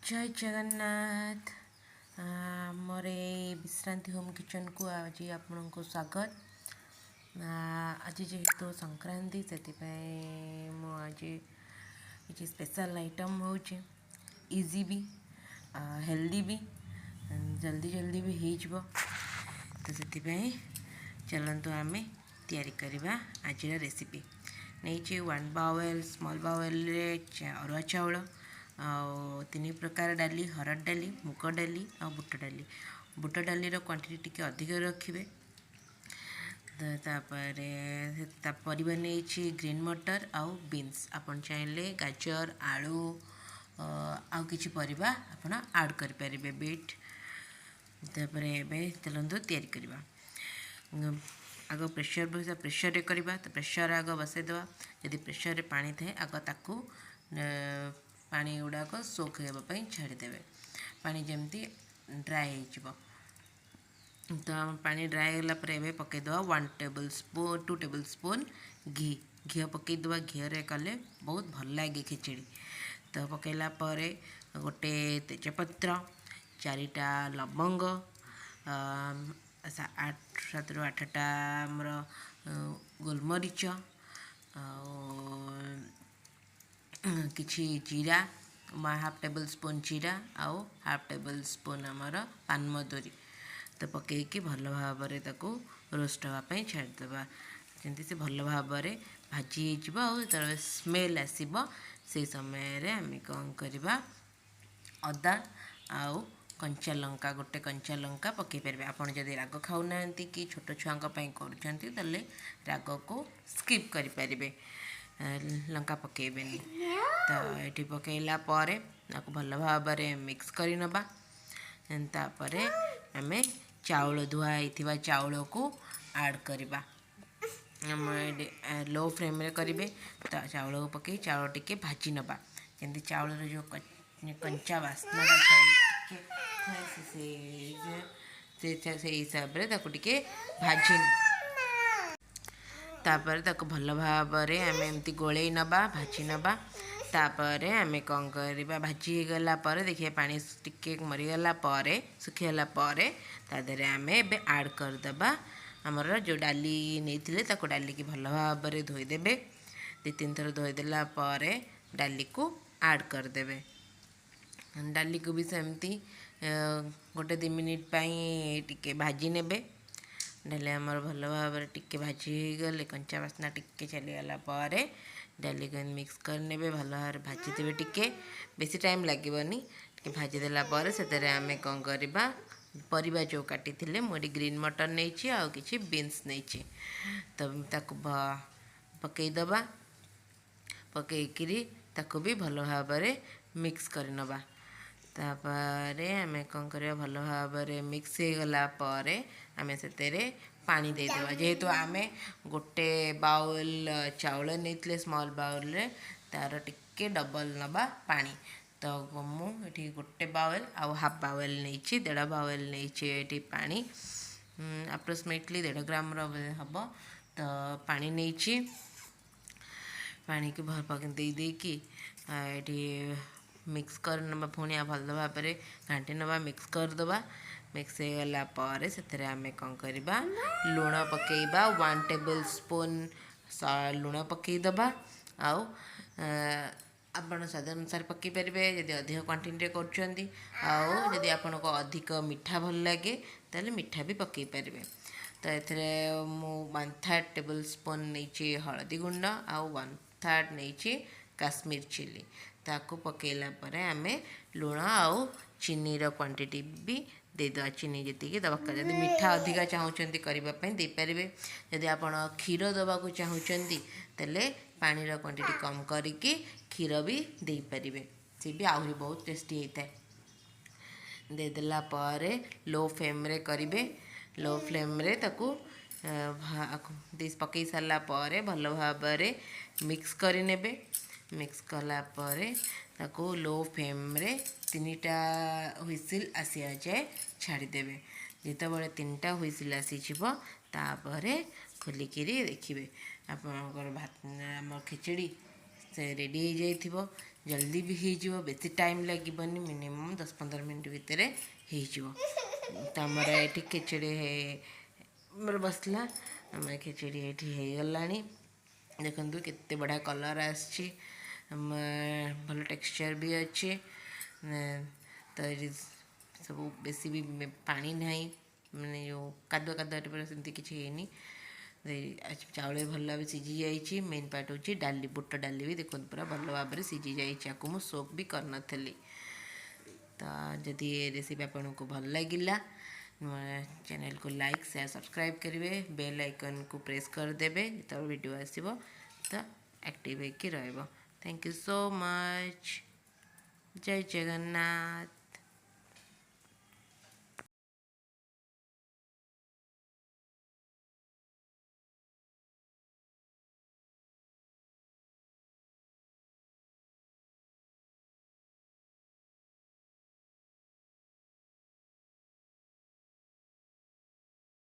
जय जगन्नाथ। मोर विश्रांति home kitchen को आज आपण को स्वागत। आज जेहेतु संक्रांति से आज किसी स्पेशल आइटम हो इजी भी हेल्दी भी जल्दी जल्दी भी हो तो से चलतु आम तैयारी करवा आज रेसिपी नहीं 1 बाउल स्मॉल बाउल अरुआ चाउल तीन प्रकार डाली हरड़ डाली मुग डाली आ बुट डालीर क्वांटिटी टी अधिक रखिए। परिवा नहीं ग्रीन मटर आउ बीन्स आपन चाहिए गाजर आलू आउ किछि परिवा आपन ऐड करि परिबे बीट। चलतु तैयारी करवा आग प्रेशर रे करवा तो प्रेशर आग बसईदे जदि प्रेशर रे पानी थाए आग ताकू पानी गुड़ाक सोख होगापी छाड़देवे पानी जमती ड्राए हो तो पानी ड्राए होगा पकईद 1 टेबल स्पून 2 टेबल स्पून घी पकईद घी कले बहुत भल लगे खिचड़ी तो पकईला गोटे तेजपत्र 4टा लवंग 7 ରୁ 8टा आमर गोलमरीच किछि जीरा 1/2 टेबल स्पून जीरा आउ 1/2 टेबल स्पून आमर पानमधुरी तो पकईकि भल भाव रोस्ट हाँपाई छाड़देवा जमी से भल भाव भाजी हो स्मेल आसब से समय आम कौन करवा अदा आउ कंचा लंका गोटे कंचा लंका पकई पारे आपड़ जदि राग खाऊना कि छोट छुआ कर राग को स्किप करें लंका पकेबेनी तो ये पकईला भल भाव मिक्स कर नबा तापर आम चाउल धुआई चाउल को ऐड करवा लो फ्लेम रे करेंगे तो चाउल को पकई चाउल टिके भाजी नबा जमी चाउल जो कंचा बास्ना से हिसाब से भाजी तापर ताको भल भाव आम एमती गोले नबा भाजी नबा तापर आम कौन करवा भाजी गला देखिए पानी टिके मरीगला सुखीगला तादे आम ए ऐड करदे आमर जो डाली नहीं ताको डाली की भल भाव धोईदेवे 2-3 थर धोईदेला डाली को ऐड करदे डाली को भी सेमती गोटे 2 मिनिट टिके भाजी नेबे डाली आमर भल भाव टिके भाजी गले कंचा बास्ना टिके चलीगला डाली को मिक्स करने भल भाव भाजी देवे टिके बेसी टाइम लगेनि टिके भाजी देला से आम कौन करवा परिवा जो काटी थे मुझे ग्रीन मटर नहीं आउ कि बीन्स नहीं तो ताकू पकईदबा पकईकि ताकू भी भल भाव मिक्स कर नबा तापर आम कौन करवा भल भाव मिक्स हो गला आम से पानी देदेवा जेहेतु आम गोटे बाउल चाउल नहीं स्मॉल बाउल रे तार टिके डबल नबा पानी तो मुझे गोटे बाउल आउ हाफ बाउल नहीं 1.5 बाउल नहीं पानी अप्रोक्सीमेटली 1.5 ग्राम हम तो पानी नहीं पानी की भर पक देकी ये मिक्स कर नबा पुणी भल भाव घाटी नबा मिक्स करदबा मिक्स हो गला से आम कौन करवा लुण पकईबा 1 टेबल स्पून लुण पकईदबा आउ आपण स्वाद अनुसार पकई पारे जदि अधिक क्वांटिटी करी आपन को अधिक मीठा भल लगे ताले मीठा भी पकई पारे तो ये 1/3 टेबल स्पून नहीं हलदी गुंड आउ 1/3 नहीं काश्मीर चिली ताको पकईला आम लुण आउ चीनी क्वांटिटी भी देदेवा चीनी जी दरकार जब मीठा अधिक चाहूँगी करने जदि आप क्षीर दवा को चाहूँगी तेले पानी क्वांटिटी कम करके क्षीर भी दे पारे सी भी आहरी बहुत टेस्टी होता है देदेला लो फ्लेम रे करेंगे लो फ्लेम रे ताकू पकई सारा भल भाव मिक्स करने मिक्स कलापर ताकू लो फ्लेम रे 3टा हुइसिल आसिया जाए छाड़देवे जिते बड़े 3टा हुइसिल आसीपर खोलिकी देखिए आपंकर भात आम खिचड़ी से रेडी हो जल्दी भी हो बेसी टाइम लगे मिनिमम 10-15 मिनट भितर तो आमर ये खिचड़ी है बसला आम खिचड़ी ये गला देखु केते बढ़िया कलर आसी भल टेक्सचर भी अच्छे तो ये सब बेसी भी पानी ना मैंने जो कादुआ कादुआ टाइप सेमती किसी है चाउल भल भाव सीझी जाइए मेन पार्ट हूँ डाली बुट डाली भी देखो पूरा भल भाव में सीझी जाइए मुझे सोक भी कर नी तो जदि ये रेसिपी आपन को भल लगिला चैनल को लाइक शेयर सब्सक्राइब करेंगे बेल आइकन को प्रेस करदे जो वीडियो आसो तो एक्टिव होकर रहिबो। Thank you so much. जय जगन्नाथ।